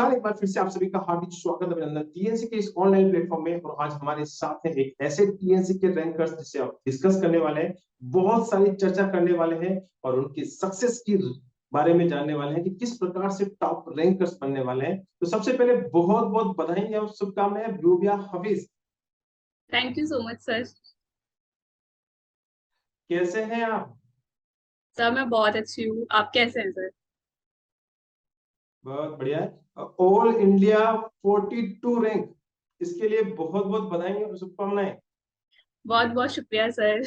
नमस्कार, एक बार फिर से आप सभी का हार्दिक स्वागत अभिनंदन टीएनसी के इस ऑनलाइन प्लेटफॉर्म में। और आज हमारे साथ हैं एक ऐसे टीएनसी के रैंकर्स जिससे आप डिस्कस करने वाले हैं, बहुत सारी चर्चा करने वाले हैं और उनकी सक्सेस की बारे में जानने वाले हैं कि किस प्रकार से टॉप रैंकर्स बनने वाले हैं। तो सबसे पहले बहुत बहुत बधाई और शुभकामनाएं rubia Hafeez. Thank you so much sir. कैसे हैं आप? सर मैं बहुत अच्छी हूँ, आप कैसे हैं सर? बहुत बढ़िया है। ऑल इंडिया 42 रैंक, इसके लिए बहुत बहुत बधाई और शुभकामनाएं। बहुत बहुत शुक्रिया सर।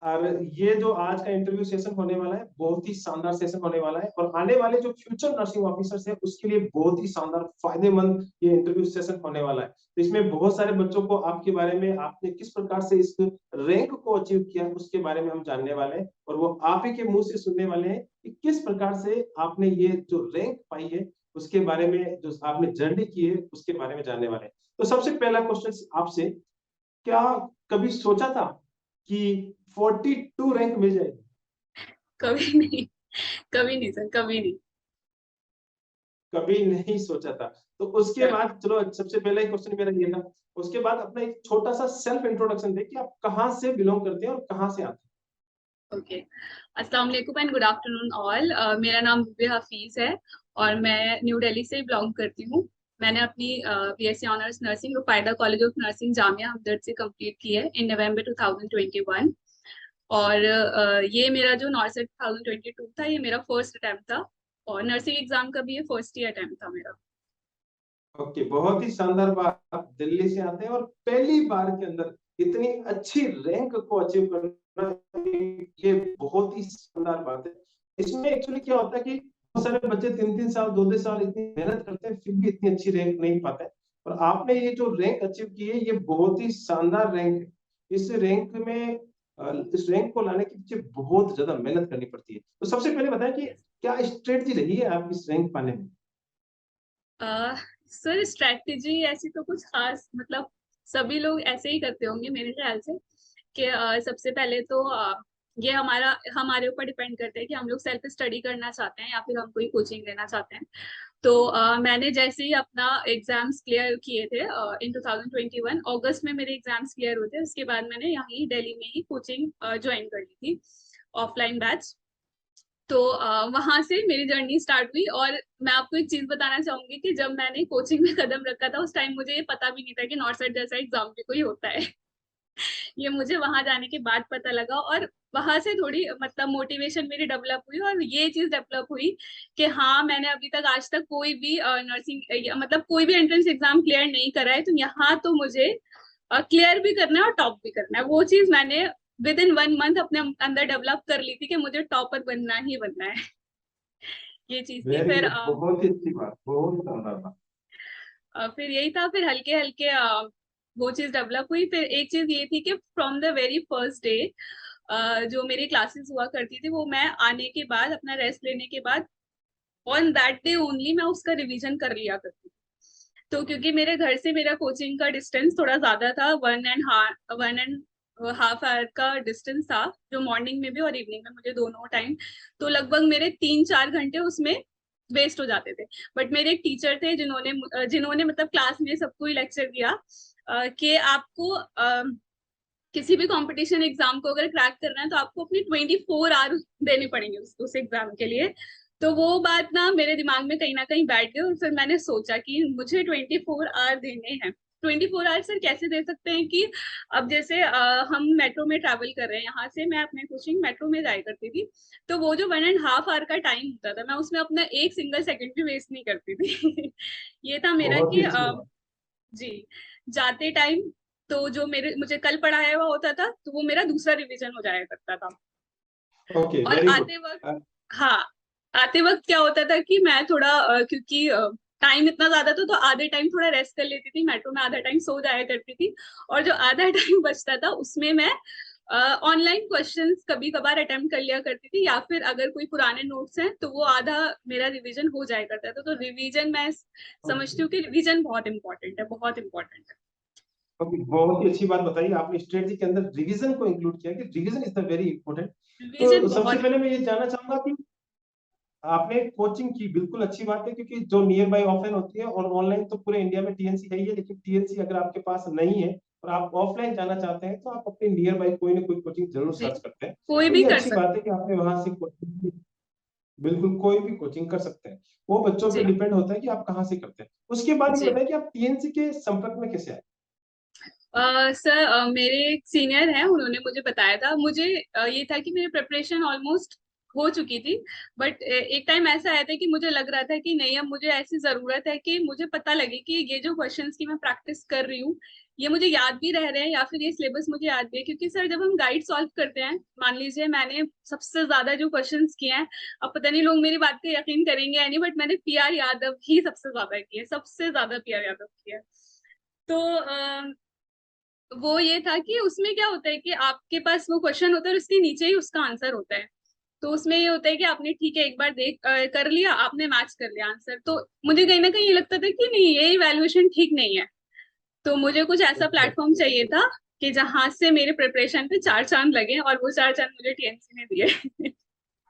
और ये जो आज का इंटरव्यू सेशन होने वाला है, बहुत ही शानदार सेशन होने वाला है और आने वाले जो फ्यूचर नर्सिंग ऑफिसर्स है उसके लिए बहुत ही शानदार फायदेमंद ये इंटरव्यू सेशन होने वाला है। तो इसमें बहुत सारे बच्चों को आपके बारे में, आपने किस प्रकार से इस रैंक को अचीव किया उसके बारे में हम जानने वाले हैं और वो आप ही के मुंह से सुनने वाले हैं कि किस प्रकार से आपने ये जो रैंक पाई है उसके बारे में, जो आपने जर्नी की है उसके बारे में जानने वाले हैं। तो सबसे पहला क्वेश्चन आपसे, क्या कभी सोचा था कि 42 रैंक मिल जाएगी? कभी नहीं, कभी नहीं सर, कभी नहीं। कभी नहीं सोचा था। तो उसके कभी। बाद चलो, सबसे पहला ही क्वेश्चन मेरा ये था। उसके बाद अपना एक छोटा सा सेल्फ इंट्रोडक्शन दे कि आप कहाँ से बिलोंग करते हैं और कहाँ से आते ओके, अस्सलाम वालेकुम एंड गुड आफ्टरनून ऑल। मेरा नाम रूबिया हफीज है और मैं न्यू दिल्ली से बिलोंग करती हूँ। मैंने अपनी BSc honours nursing Rufaida college of nursing Jamia Hamdard से कंप्लीट की है इन नवंबर 2021। और ये मेरा जो नॉर्सेट 2022 था, ये मेरा फर्स्ट अटेम्प्ट था और नर्सिंग एग्जाम का भी ये फर्स्ट ही अटेम्प्ट था मेरा। हैं? ओके, बहुत ही शानदार बात, आप दिल्ली से आते हैं और पहली बार के अंदर इतनी अच्छी रैंक को अचीव करना, ये बहुत ही शानदार बात है। इसमें एक्चुअली क्या होता है कि बहुत सारे बच्चे 3-3 साल 2-2 साल इतनी मेहनत करते हैं फिर भी इतनी अच्छी रैंक नहीं पाते हैं। और आपने ये जो रैंक अचीव की है ये बहुत ही शानदार रैंक है। इस रैंक में इस रैंक को लाने के पीछे बहुत ज्यादा मेहनत करनी पड़ती है। तो सबसे पहले बताएं कि क्या स्ट्रेटजी रही है आपकी इस रैंक पाने में? सर स्ट्रेटजी ऐसी तो कुछ खास, मतलब सभी लोग ऐसे ही करते होंगे मेरे ख्याल से कि सबसे पहले तो ये हमारे ऊपर डिपेंड करता है कि हम लोग सेल्फ स्टडी करना चाहते हैं या फिर हम कोई कोचिंग लेना चाहते हैं। तो मैंने जैसे ही अपना एग्जाम्स क्लियर किए थे इन 2021 अगस्त में मेरे एग्जाम्स क्लियर हुए थे, उसके बाद मैंने यहीं दिल्ली में ही कोचिंग ज्वाइन कर ली थी, ऑफलाइन बैच। तो वहां से मेरी जर्नी स्टार्ट हुई। और मैं आपको एक चीज बताना चाहूंगी कि जब मैंने कोचिंग में कदम रखा था उस टाइम मुझे ये पता भी नहीं था कि नॉर्सट जैसा एग्जाम भी कोई होता है। ये मुझे वहां जाने के बाद पता लगा और वहां से थोड़ी मतलब मोटिवेशन मेरी डेवलप हुई और ये चीज डेवलप हुई कि हाँ, मैंने अभी तक आज तक कोई भी नर्सिंग मतलब कोई भी एंट्रेंस एग्जाम क्लियर नहीं करा है, तो यहाँ तो मुझे क्लियर भी करना है और टॉप भी करना है। वो चीज मैंने विद इन 1 मंथ अपने अंदर डेवलप कर ली थी कि मुझे टॉपर बनना ही बनना है। ये चीज थी। वेरी फिर गुड, बहुत ही अच्छी बात, बहुत शानदार बात। फिर यही था, फिर हल्के हल्के वो चीज डेवलप हुई। फिर एक चीज ये थी कि from the very first day जो मेरी क्लासेस हुआ करती थी, वो मैं आने के बाद अपना रेस्ट लेने के बाद ऑन दैट डे ओनली मैं उसका रिवीजन कर लिया करती थी। तो क्योंकि मेरे घर से मेरा कोचिंग का डिस्टेंस थोड़ा ज्यादा था, 1.5 आवर का डिस्टेंस था, जो मॉर्निंग में भी और इवनिंग में मुझे दोनों टाइम, तो लगभग मेरे 3-4 घंटे उसमें वेस्ट हो जाते थे। बट मेरे एक टीचर थे जिन्होंने जिन्होंने मतलब क्लास में सबको ही लेक्चर दिया कि आपको किसी भी कंपटीशन एग्जाम को अगर क्रैक करना है तो आपको अपनी 24 आवर देने पड़ेंगे उस एग्जाम के लिए। तो वो बात ना मेरे दिमाग में कहीं ना कहीं बैठ गई और फिर मैंने सोचा कि मुझे 24 आवर देने हैं। 24 आवर सर कैसे दे सकते हैं कि अब जैसे हम मेट्रो में ट्रैवल कर रहे हैं, यहाँ से मैं अपने कोचिंग मेट्रो में जाया करती थी, तो वो जो 1.5 आवर का टाइम होता था मैं उसमें अपना एक सिंगल सेकंड भी वेस्ट नहीं करती थी। ये था मेरा बहुत ही कि अच्छी बात। जी, जाते टाइम तो जो मेरे मुझे कल पढ़ाया हुआ होता था तो वो मेरा दूसरा रिवीजन हो जाया करता था। ओके, और वेरी गुड। आते वक्त, हाँ, आते वक्त क्या होता था कि मैं थोड़ा क्योंकि टाइम इतना ज्यादा था तो आधे टाइम थोड़ा रेस्ट कर लेती थी मेट्रो में, आधा टाइम सो जाया करती थी। और जो आधा टाइम बचता था उसमें मैं ऑनलाइन क्वेश्चंस कभी कभार अटेम्प्ट कर लिया करती थी, या फिर अगर कोई पुराने नोट्स हैं तो वो आधा मेरा रिवीजन हो जाया करता था। तो रिवीजन मैं समझती हूँ कि रिवीजन बहुत इंपॉर्टेंट है, बहुत इंपॉर्टेंट है। ओके, बहुत ही अच्छी बात बताई आपने, स्ट्रेटजी के अंदर रिवीजन को इंक्लूड किया कि revision is the very important. Revision तो सबसे बहुत। पहले मैं ये जानना चाहूंगा कि आपने कोचिंग की, बिल्कुल अच्छी बात है, क्योंकि जो नियर बाय ऑफलाइन होती है और ऑनलाइन तो पूरे इंडिया में टीएनसी है ही है, लेकिन टीएनसी अगर आपके पास नहीं है और आप ऑफलाइन जाना चाहते हैं तो आप अपने नियर बाय कोई ना कोई कोचिंग जरूर जी, सर्च करते हैं। कोई तो भी ये कर अच्छी सकते। बात है कि आपने वहां से कोचिंग, बिल्कुल कोई भी कोचिंग कर सकते हैं। वो बच्चों पे जी। डिपेंड होता है कि आप कहाँ से करते हैं। उसके बाद ये जी। बताएं कि आप टीएनसी के संपर्क में कैसे आए। सर, मेरे एक सीनियर हैं, उन्होंने मुझे बताया था। मुझे ये था कि मेरी प्रिपरेशन ऑलमोस्ट हो चुकी थी, बट एक टाइम ऐसा आया था कि मुझे लग रहा था कि नहीं, अब मुझे ऐसी जरूरत है कि मुझे पता लगे कि ये जो क्वेश्चंस की मैं प्रैक्टिस कर रही हूँ, ये मुझे याद भी रह रहे हैं या फिर ये सिलेबस मुझे याद भी है। क्योंकि सर, जब हम गाइड सॉल्व करते हैं, मान लीजिए मैंने सबसे ज्यादा जो क्वेश्चंस किए हैं, अब पता नहीं लोग मेरी बात पे यकीन करेंगे या नहीं, बट मैंने पीआर यादव ही सबसे ज्यादा किए, सबसे ज्यादा पीआर यादव किया। तो वो ये था कि उसमें क्या होता है कि आपके पास वो क्वेश्चन होता है और उसके नीचे ही उसका आंसर होता है। तो उसमें ये होता है कि आपने ठीक है एक बार कर लिया, आपने मैच कर लिया आंसर। तो मुझे कहीं ना कहीं ये लगता था कि नहीं, ये इवैल्यूएशन ठीक नहीं है। तो मुझे कुछ ऐसा प्लेटफॉर्म चाहिए था कि जहां से मेरे प्रिपरेशन पे चार चांद लगे, और वो चार चांद मुझे टीएनसी ने दिए।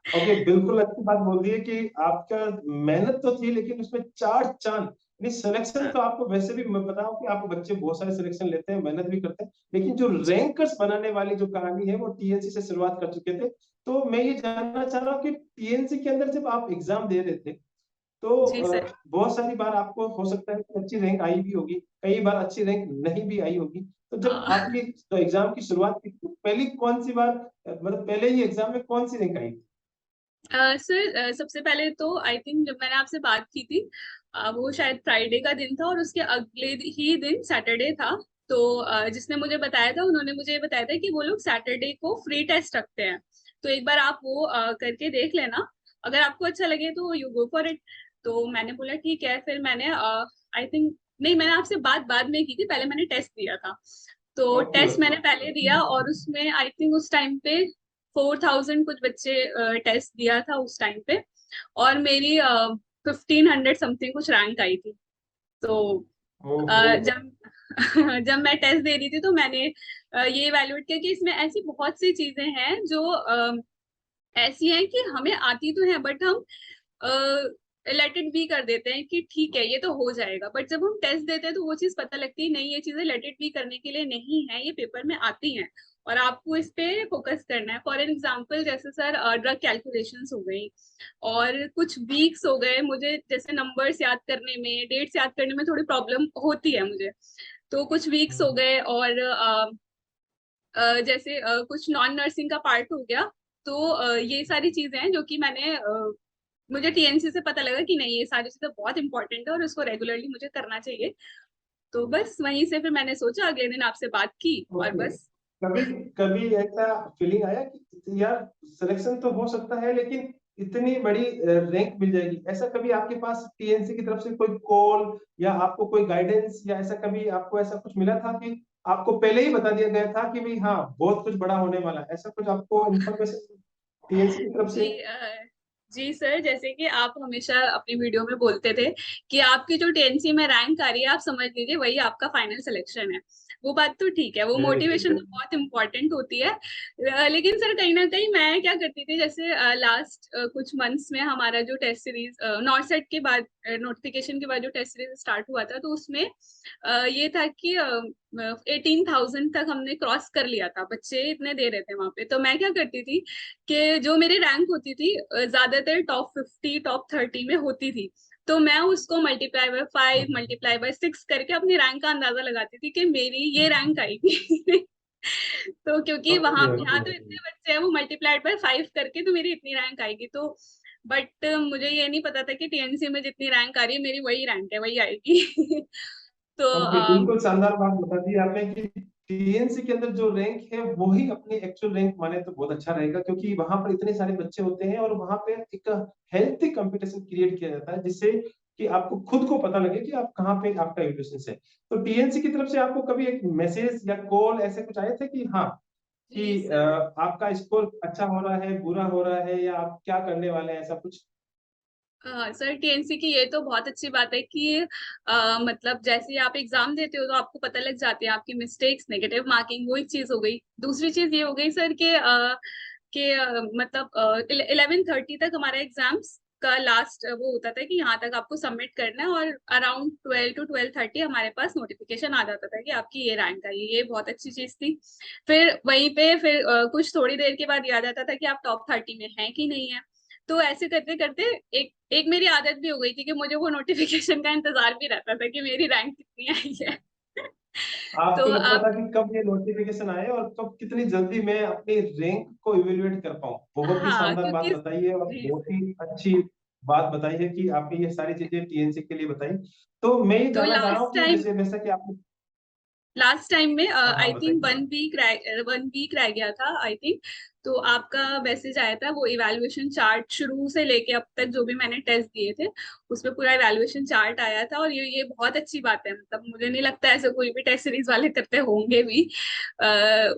ओके, बिल्कुल अच्छी बात बोल दी है कि आपका मेहनत तो थी लेकिन उसमें चार चांद। नहीं, सिलेक्शन तो आपको वैसे भी मैं बताऊं कि आपको बच्चे बहुत सारे सिलेक्शन लेते हैं, मेहनत भी करते हैं, लेकिन जो जी। रैंकर्स बनाने वाली जो कहानी है वो टीएनसी से शुरुआत कर चुके थे। तो मैं ये जानना चाह रहा हूँ कि टीएनसी के अंदर जब आप एग्जाम दे रहे थे तो जी सर। बहुत सारी बार आपको हो सकता है कि अच्छी रैंक आई भी होगी, कई बार अच्छी रैंक नहीं भी आई होगी। तो जब आपने तो एग्जाम की शुरुआत की तो पहली कौन सी बार, मतलब पहले ही एग्जाम में कौन सी रैंक आई थी। सर, सबसे पहले तो आई थिंक जब मैंने आपसे बात की थी, वो शायद फ्राइडे का दिन था और उसके अगले ही दिन सैटरडे था। तो जिसने मुझे बताया था, उन्होंने मुझे ये बताया था कि वो लोग सैटरडे को फ्री टेस्ट रखते हैं, तो एक बार आप वो करके देख लेना, अगर आपको अच्छा लगे तो यू गो फॉर इट। तो मैंने बोला ठीक है। फिर मैंने आई थिंक, नहीं, मैंने आपसे बात बाद में की थी, पहले मैंने टेस्ट दिया था। तो ओके टेस्ट ओके। मैंने पहले दिया और उसमें आई थिंक उस टाइम पे 4000 कुछ बच्चे टेस्ट दिया था उस टाइम पे, और मेरी 1500 समथिंग कुछ रैंक आई थी। तो ओहो। जब जब मैं टेस्ट दे रही थी तो मैंने ये इवैल्यूएट किया कि इसमें ऐसी बहुत सी चीजें हैं जो ऐसी हैं कि हमें आती तो है, बट हम लेट इट बी कर देते हैं कि ठीक है ये तो हो जाएगा। बट जब हम टेस्ट देते हैं तो वो चीज पता लगती है, नहीं, ये चीजें लेट इट बी करने के लिए नहीं है, ये पेपर में आती हैं और आपको इस पे फोकस करना है। फॉर एन एग्जाम्पल, जैसे सर ड्रग कैलकुलेशंस हो गई, और कुछ वीक्स हो गए मुझे, जैसे नंबर्स याद करने में, डेट्स याद करने में थोड़ी प्रॉब्लम होती है मुझे। तो कुछ वीक्स हो गए, और जैसे कुछ नॉन नर्सिंग का पार्ट हो गया। तो ये सारी चीजें हैं जो कि मैंने मुझे टीएनसी से पता लगा कि नहीं, ये सारी चीजें बहुत इंपॉर्टेंट है और उसको रेगुलरली मुझे करना चाहिए। तो बस वहीं से फिर मैंने सोचा, अगले दिन आपसे बात की और ओके, बस। कभी कभी ऐसा फीलिंग आया कि यार सिलेक्शन तो हो सकता है लेकिन इतनी बड़ी रैंक मिल जाएगी, ऐसा कभी आपके पास टीएनसी की तरफ से कोई कॉल या आपको कोई गाइडेंस या ऐसा कभी आपको ऐसा कुछ मिला था कि आपको पहले ही बता दिया गया था कि भाई हाँ बहुत कुछ बड़ा होने वाला है, ऐसा कुछ आपको इन्फॉर्मेशन टीएनसी की तरफ जी। से। जी सर, जैसे कि आप हमेशा अपनी वीडियो में बोलते थे कि आपकी जो टीएनसी में रैंक आ रही है, आप समझ लीजिए वही आपका फाइनल सिलेक्शन है। वो बात तो ठीक है, वो वेरी मोटिवेशन तो गुड। बहुत इंपॉर्टेंट होती है। लेकिन सर, कहीं ना कहीं मैं क्या करती थी, जैसे लास्ट कुछ मंथ्स में हमारा जो टेस्ट सीरीज नॉर्थ सेट के बाद, नोटिफिकेशन के बाद जो टेस्ट सीरीज स्टार्ट हुआ था, तो उसमें ये था कि 18,000 तक हमने क्रॉस कर लिया था, बच्चे इतने दे रहे थे वहां पे। तो मैं क्या करती थी कि जो मेरी रैंक होती थी, ज्यादातर टॉप 50 टॉप 30 में होती थी, तो मैं उसको मल्टीप्लाई बाय 5 मल्टीप्लाई बाय 6 करके अपनी रैंक का अंदाजा लगाती थी कि मेरी ये रैंक आएगी। तो क्योंकि वहां ओके यहाँ ओके। तो इतने बच्चे हैं, वो मल्टीप्लाइड बाय 5 करके तो मेरी इतनी रैंक आएगी। तो बट मुझे ये नहीं पता था कि टीएनसी में जितनी रैंक आ रही है, मेरी वही रैंक है, वही आएगी। तो ओके, बिल्कुल शानदार बात बता दी आपने कि टीएनसी के अंदर जो रैंक है वही अपनी एक्चुअल रैंक माने तो बहुत अच्छा रहेगा, क्योंकि वहां पर इतने सारे बच्चे होते हैं और वहां पे एक हेल्थी कंपटीशन क्रिएट किया जाता है जिससे कि आपको खुद को पता लगे कि आप कहाँ पे आपका एजुकेशन है। तो टीएनसी की तरफ से आपको कभी एक मैसेज या कॉल ऐसे कुछ आए थे कि हाँ जी कि सर। आपका स्कोर अच्छा हो रहा है, बुरा हो रहा है, या आप क्या करने वाले हैं, ऐसा कुछ। सर, टीएनसी की ये तो बहुत अच्छी बात है कि मतलब जैसे ही आप एग्जाम देते हो तो आपको पता लग जाती है आपकी मिस्टेक्स, नेगेटिव मार्किंग, वो एक चीज हो गई। दूसरी चीज ये हो गई सर कि मतलब 11:30 तक हमारा एग्जाम्स का लास्ट वो होता था कि यहाँ तक आपको सबमिट करना है, और अराउंड 12 to 12:30 हमारे पास नोटिफिकेशन आ जाता था कि आपकी ये रैंक आई। ये बहुत अच्छी चीज थी। फिर वहीं पे फिर कुछ थोड़ी देर के बाद याद आता था कि आप टॉप 30 में हैं कि नहीं है। तो ऐसे करते करते एक एक मेरी आदत भी हो गई थी कि मुझे वो नोटिफिकेशन का इंतजार भी रहता था कि मेरी रैंक कितनी आई है। तो आपको लगता आप था कि कब ये नोटिफिकेशन आए और कब कितनी जल्दी मैं अपनी रैंक को इवेल्युएट कर पाऊं। बहुत ही हाँ, शानदार बात क्योंकि बताई है और जी, बहुत ही अच्छी बात बताई है कि आपने ये सारी चीजें टीएनसी के लिए बताई। तो मैं ये तो जानना चाह रहा हूँ कि जैसा कि आपने। लास्ट टाइम में हाँ हाँ आई थिंक बताइए। 1 वीक रह गया था आई थिंक। तो आपका मैसेज आया था, वो इवैल्यूएशन चार्ट शुरू से लेके अब तक जो भी मैंने टेस्ट दिए थे उसमें पूरा इवैल्यूएशन चार्ट आया था। और ये बहुत अच्छी बात है, मतलब मुझे नहीं लगता ऐसे कोई भी टेस्ट सीरीज वाले करते होंगे भी।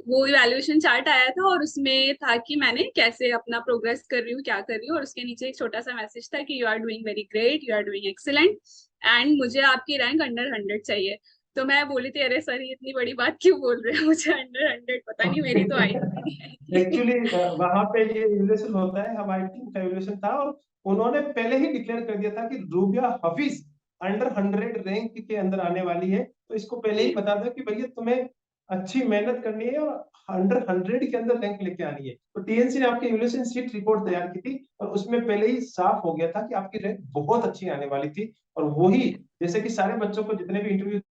वो इवैल्यूएशन चार्ट आया था और उसमें था कि मैंने कैसे अपना प्रोग्रेस कर रही हूँ, क्या कर रही हूँ, और उसके नीचे एक छोटा सा मैसेज था कि you are doing very great, you are doing excellent, and मुझे आपकी रैंक अंडर 100 चाहिए। तो मैं बोली थी, अरे सर ये इतनी बड़ी बात क्यों बोल रहे हैं, मुझे अंडर 100 पता नहीं मेरी तो आएगी नहीं आएगी। एक्चुअली वहां पे ये इवोल्यूशन होता है, हमारी टीम का इवोल्यूशन था और उन्होंने पहले ही डिक्लेयर कर दिया था कि रूबिया हफीज अंडर 100 रैंक के अंदर आने वाली है। तो इसको पहले ही जी बता दो कि भैया तुम्हें अच्छी मेहनत करनी है और अंडर 100 के अंदर रैंक लेके आनी है। तो टीएनसी ने आपकी इवोल्यूशन सीट रिपोर्ट तैयार की थी और उसमें पहले ही साफ हो गया था कि आपकी रैंक बहुत अच्छी आने वाली थी। और वही, जैसे कि सारे बच्चों को जितने भी इंटरव्यू,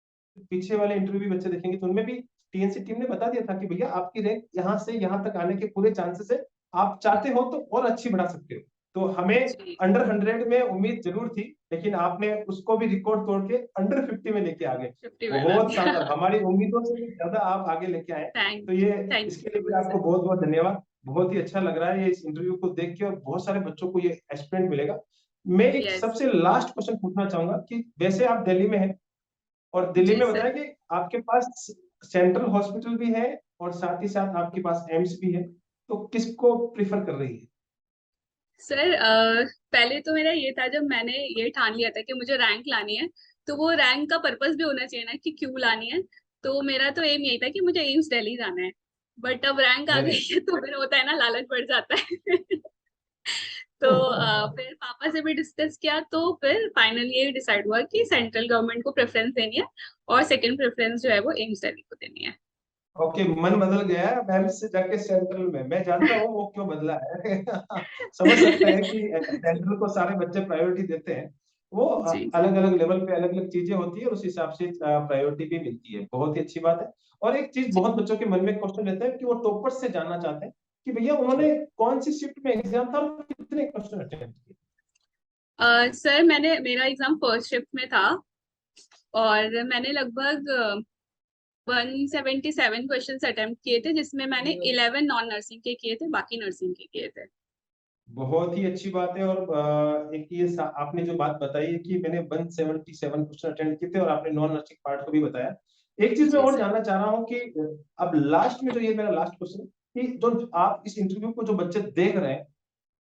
पीछे वाले इंटरव्यू भी बच्चे देखेंगे तो उनमें भी टीएनसी टीम ने बता दिया था कि भैया आपकी रैंक यहाँ से यहाँ तक आने के पूरे चांसेस है। आप चाहते हो तो और अच्छी बढ़ा सकते हो। तो हमें जी, अंडर 100 में उम्मीद जरूर थी, लेकिन आपने उसको भी रिकॉर्ड तोड़ के अंडर 50 में लेके आ गए। 50 में बना बहुत दिया। शानदार, हमारी उम्मीदों से भी ज्यादा आप आगे लेके आए। थैंक तो ये, थैंक यू इसके सो लिए भी मच आपको सर। बहुत बहुत धन्यवाद। बहुत ही अच्छा लग रहा है ये इस इंटरव्यू को देख के और बहुत सारे बच्चों को ये एक्सपीरियंस मिलेगा। मैं एक यस। सबसे लास्ट क्वेश्चन पूछना चाहूंगा कि वैसे आप दिल्ली में हैं और दिल्ली जी में सर। बताया कि आपके पास सेंट्रल हॉस्पिटल भी है और साथ ही साथ आपके पास एम्स भी है, तो किसको प्रिफर कर रही है? सर पहले तो मेरा ये था, जब मैंने ये ठान लिया था कि मुझे रैंक लानी है, तो वो रैंक का पर्पस भी होना चाहिए ना कि क्यों लानी है। तो मेरा तो एम यही था कि मुझे एम्स दिल्ली जाना है। बट अब रैंक आ वेरी गई है तो फिर होता है ना, लालच बढ़ जाता है। तो फिर पापा से भी डिस्कस किया, तो फिर फाइनली ये डिसाइड हुआ कि सेंट्रल गवर्नमेंट को प्रेफरेंस देनी है, और सेकंड प्रेफरेंस जो है वो एम्स दिल्ली को देनी है। ओके, मन बदल गया है अब एम्स से जाके सेंट्रल में। मैं जानता हूँ वो क्यों बदला है। समझ सकते हैं कि सेंट्रल को सारे बच्चे प्रायोरिटी देते हैं। वो जी जी। अलग अलग लेवल पे अलग अलग चीजें होती है, उस हिसाब से प्रायोरिटी भी मिलती है। बहुत ही अच्छी बात है। और एक चीज जी बहुत बच्चों के मन में क्वेश्चन रहता है कि वो टॉपर से जानना चाहते हैं कि भैया जी। उन्होंने कौन सी शिफ्ट में एग्जाम था और कितने क्वेश्चन अटेम्प्ट किए। सर मेरा एग्जाम फर्स्ट शिफ्ट में था, और मैंने लगभग 177 क्वेश्चन अटेम्प्ट किए थे, जिसमें मैंने 11 नॉन नर्सिंग के किए थे, बाकी नर्सिंग के किए थे। बहुत ही अच्छी बात है। और एक ये आपने जो बात बताई है कि मैंने 177 क्वेश्चन अटेंड किए थे और आपने नॉन नर्सिंग पार्ट को भी बताया। एक चीज मैं जी और सर। जानना चाह रहा हूँ कि अब लास्ट में जो, ये मेरा लास्ट क्वेश्चन है कि जो आप इस इंटरव्यू को जो बच्चे देख रहे हैं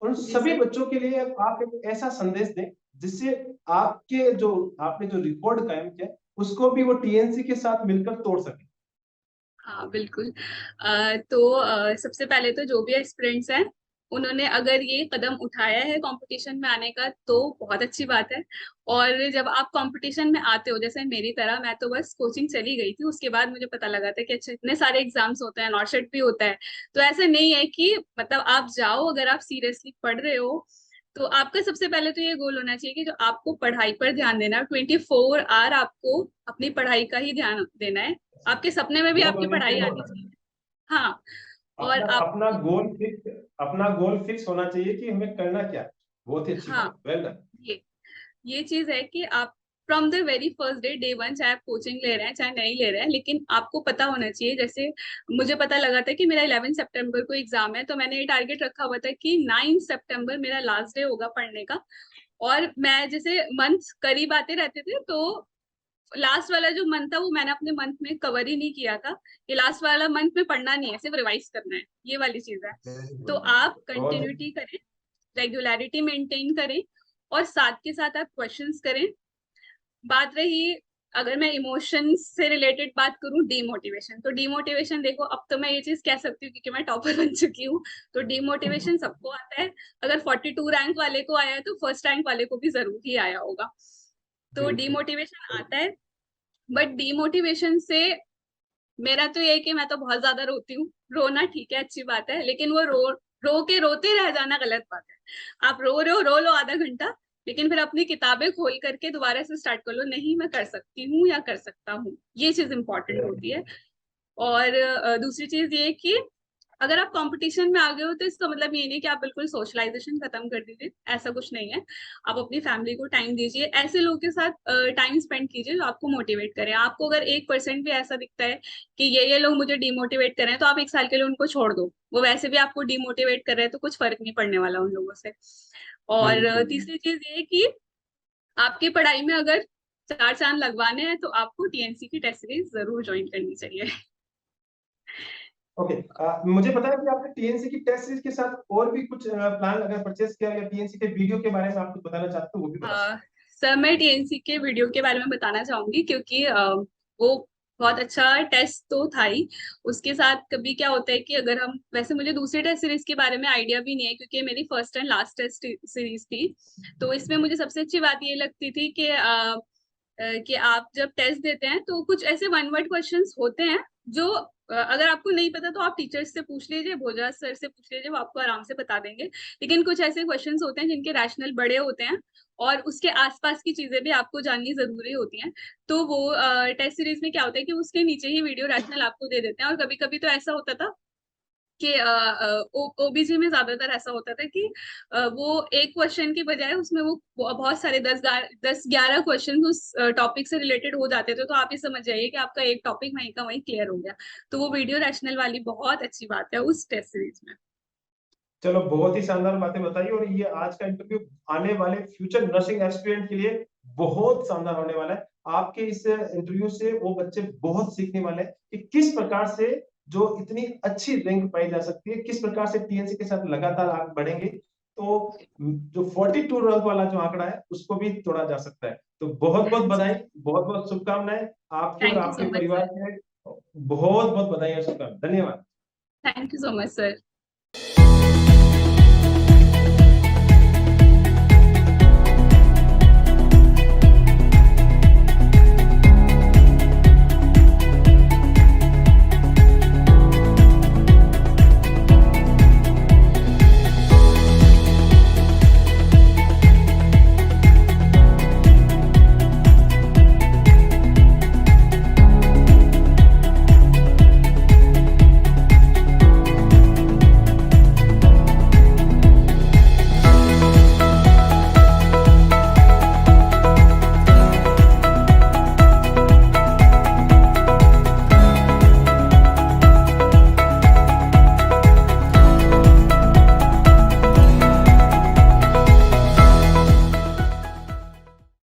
उन जी सभी सर। बच्चों के लिए आप एक ऐसा संदेश दें जिससे आपके जो, आपने जो रिकॉर्ड कायम किया है, उसको भी वो टीएनसी के साथ मिलकर तोड़ सके। हाँ बिल्कुल। तो सबसे पहले तो जो भी एस्पिरेंट्स हैं, उन्होंने अगर ये कदम उठाया है कंपटीशन में आने का, तो बहुत अच्छी बात है। और जब आप कंपटीशन में आते हो, जैसे मेरी तरह, मैं तो बस कोचिंग चली गई थी, उसके बाद मुझे पता लगा था कि अच्छा इतने सारे एग्जाम्स होते हैं, नॉर्सेट भी होता है। तो ऐसा नहीं है कि मतलब आप जाओ, अगर आप सीरियसली पढ़ रहे हो तो आपका सबसे पहले तो ये गोल होना चाहिए कि जो आपको पढ़ाई पर ध्यान देना है, 24 आवर आपको अपनी पढ़ाई का ही ध्यान देना है। आपके सपने में भी गोल आपकी पढ़ाई ओरिएंटेड आनी होना चाहिए। चाहिए। हाँ। और अपना अपना आपको, गोल फिक्स, अपना गोल फिक्स होना चाहिए कि हमें करना क्या है। बहुत ही अच्छी हाँ, बात, वेल डन। ये ये चीज है कि आप from the very first day, day 1, चाहे आप कोचिंग ले रहे हैं चाहे नहीं ले रहे हैं, लेकिन आपको पता होना चाहिए। जैसे मुझे पता लगा था कि मेरा 11 सितंबर को एग्जाम है, तो मैंने ये टारगेट रखा हुआ था कि 9 सितंबर मेरा लास्ट डे होगा पढ़ने का। और मैं जैसे मंथ करीब आते रहते थे, तो लास्ट वाला जो मंथ था वो मैंने अपने मंथ में कवर ही नहीं किया था, कि लास्ट वाला मंथ में पढ़ना नहीं है, सिर्फ रिवाइज करना है, ये वाली चीज है। वेरी तो गुड। आप बहुत कंटिन्यूटी करें, रेगुलरिटी मेंटेन करें, और साथ के साथ आप क्वेश्चंस करें। बात रही अगर मैं इमोशंस से रिलेटेड बात करूं, डीमोटिवेशन, तो डीमोटिवेशन देखो, अब तो मैं ये चीज कह सकती हूँ क्योंकि मैं टॉपर बन चुकी हूँ, तो डीमोटिवेशन सबको आता है। अगर 42 रैंक वाले को आया है तो फर्स्ट रैंक वाले को भी जरूर ही आया होगा। तो बिल्कुल। डीमोटिवेशन आता है, बट डीमोटिवेशन से मेरा तो ये है कि मैं तो बहुत ज्यादा रोती हूँ। रोना ठीक है, अच्छी बात है, लेकिन वो रो के रोते रह जाना गलत बात है। आप रो लो आधा घंटा, लेकिन फिर अपनी किताबें खोल करके दोबारा से स्टार्ट कर लो, नहीं मैं कर सकती हूँ या कर सकता हूँ, ये चीज इंपॉर्टेंट होती है। और दूसरी चीज ये कि अगर आप कंपटीशन में आ गए हो तो इसका मतलब ये नहीं कि आप बिल्कुल सोशलाइजेशन खत्म कर दीजिए, ऐसा कुछ नहीं है। आप अपनी फैमिली को टाइम दीजिए, ऐसे लोगों के साथ टाइम स्पेंड कीजिए जो आपको मोटिवेट करें। आपको अगर 1% भी ऐसा दिखता है कि ये लोग मुझे डिमोटिवेट कर रहे हैं, तो आप 1 साल के लिए उनको छोड़ दो, वो वैसे भी आपको डिमोटिवेट कर रहे हैं, तो कुछ फर्क नहीं पड़ने वाला उन लोगों से। और बिल्कुल। तीसरी चीज ये कि आपकी पढ़ाई में अगर 4 चांद लगवाने हैं तो आपको टीएनसी की टेस्ट सीरीज जरूर ज्वाइन करनी चाहिए। ओके, मुझे पता है कि आपने टीएनसी की टेस्ट सीरीज के साथ और भी कुछ प्लान अगर परचेस किया या टीएनसी के वीडियो के बारे में आप कुछ बताना चाहते हो वो भी बता सकते सर, मैं टीएनसी के वीडियो के बारे में बताना चाहूंगी, क्योंकि वो बहुत अच्छा टेस्ट तो था ही। उसके साथ कभी क्या होता है कि अगर हम, वैसे मुझे दूसरी टेस्ट सीरीज के बारे में आइडिया भी नहीं है क्योंकि ये मेरी first and last test series थी। तो इसमें मुझे सबसे अच्छी बात ये लगती थी कि आप जब टेस्ट देते हैं तो कुछ ऐसे वन वर्ड क्वेश्चंस होते हैं जो अगर आपको नहीं पता तो आप टीचर्स से पूछ लीजिए, भोजराज सर से पूछ लीजिए, वो आपको आराम से बता देंगे। लेकिन कुछ ऐसे क्वेश्चंस होते हैं जिनके रैशनल बड़े होते हैं और उसके आसपास की चीजें भी आपको जाननी जरूरी होती हैं। तो वो टेस्ट सीरीज में क्या होता है कि उसके नीचे ही वीडियो रैशनल आपको दे देते हैं। और कभी कभी तो ऐसा होता था कि ओबीजी में ज्यादातर ऐसा होता था कि वो एक क्वेश्चन की बजाय उसमें वो बहुत सारे 10-11 क्वेश्चन उस टॉपिक से रिलेटेड हो जाते थे। तो आप ये समझ जाइए कि आपका एक टॉपिक वहीं का वहीं क्लियर हो गया। तो वो वीडियो रैशनल वाली बहुत अच्छी बात है उस टेस्ट सीरीज में। चलो, बहुत ही शानदार बातें बताई और ये आज का इंटरव्यू आने वाले फ्यूचर नर्सिंग एस्पिरेंट के लिए बहुत शानदार होने वाला है। आपके इस इंटरव्यू से वो बच्चे बहुत सीखने वाले हैं कि किस प्रकार से जो इतनी अच्छी रैंक पाई जा सकती है, किस प्रकार से टीएनसी के साथ लगातार आगे बढ़ेंगे तो जो 42 रैंक वाला जो आंकड़ा है उसको भी तोड़ा जा सकता है। तो बहुत बहुत बधाई, बहुत बहुत शुभकामनाएं आपके और थैंक यू आपके सो मच परिवार सर। के। बहुत बहुत बधाई और शुभकामनाएं। धन्यवाद। Thank you so much sir.